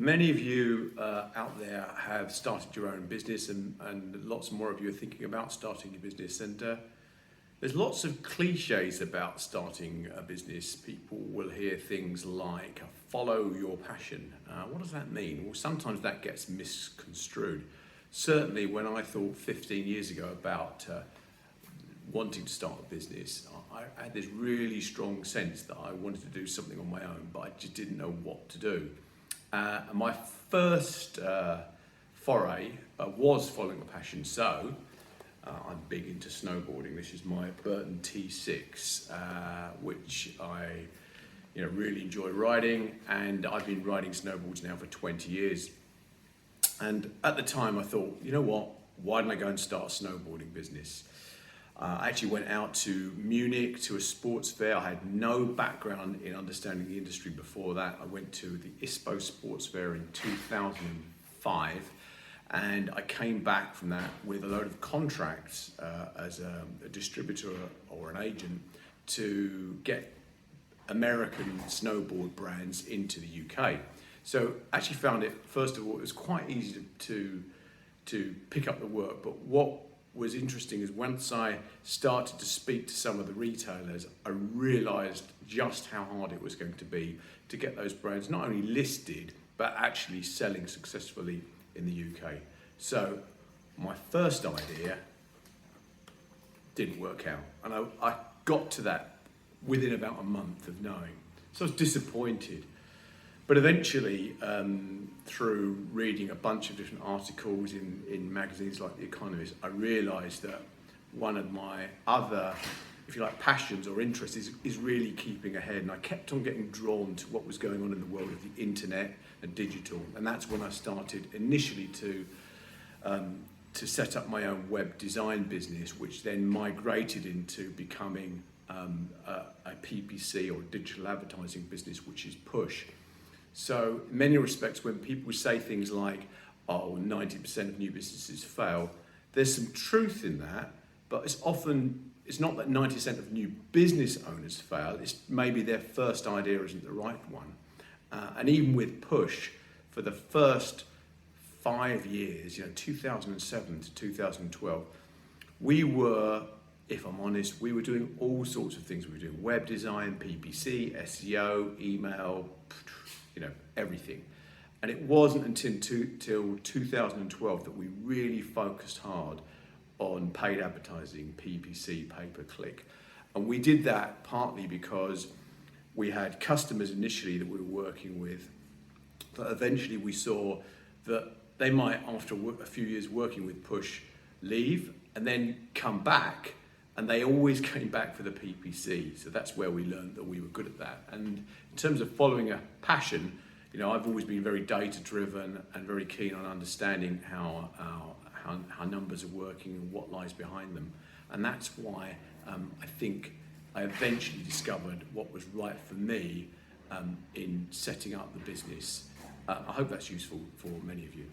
Many of you out there have started your own business, and lots more of you are thinking about starting your business. And there's lots of cliches about starting a business. People will hear things like follow your passion. What does that mean? Well, sometimes that gets misconstrued. Certainly when I thought 15 years ago about wanting to start a business, I had this really strong sense that I wanted to do something on my own, but I just didn't know what to do. My first foray was following a passion. So I'm big into snowboarding. This is my Burton T6, which I really enjoy riding, and I've been riding snowboards now for 20 years. And at the time I thought, you know what, why don't I go and start a snowboarding business? I actually went out to Munich to a sports fair. I had no background in understanding the industry before that. I went to the ISPO sports fair in 2005, and I came back from that with a load of contracts as a distributor or an agent to get American snowboard brands into the UK. So actually found it, first of all, it was quite easy to pick up the work, but what was interesting is once I started to speak to some of the retailers, I realised just how hard it was going to be to get those brands not only listed, but actually selling successfully in the UK. So my first idea didn't work out, and I got to that within about a month of knowing. So I was disappointed. But eventually, through reading a bunch of different articles in magazines like The Economist, I realised that one of my other, if you like, passions or interests is really keeping ahead. And I kept on getting drawn to what was going on in the world of the internet and digital. And that's when I started initially to set up my own web design business, which then migrated into becoming a PPC or digital advertising business, which is Push. So in many respects, when people say things like, oh, 90% of new businesses fail, there's some truth in that, but it's not that 90% of new business owners fail, it's maybe their first idea isn't the right one. And even with Push, for the first 5 years, 2007 to 2012, we were, if I'm honest, we were doing all sorts of things. We were doing web design, PPC, SEO, email, everything. And it wasn't until 2012 that we really focused hard on paid advertising, PPC, pay-per-click. And we did that partly because we had customers initially that we were working with, but eventually we saw that they might, after a few years working with Push, leave and then come back, and they always came back for the PPC. So that's where we learned that we were good at that. And in terms of following a passion, I've always been very data-driven and very keen on understanding how numbers are working and what lies behind them. And that's why I think I eventually discovered what was right for me in setting up the business. I hope that's useful for many of you.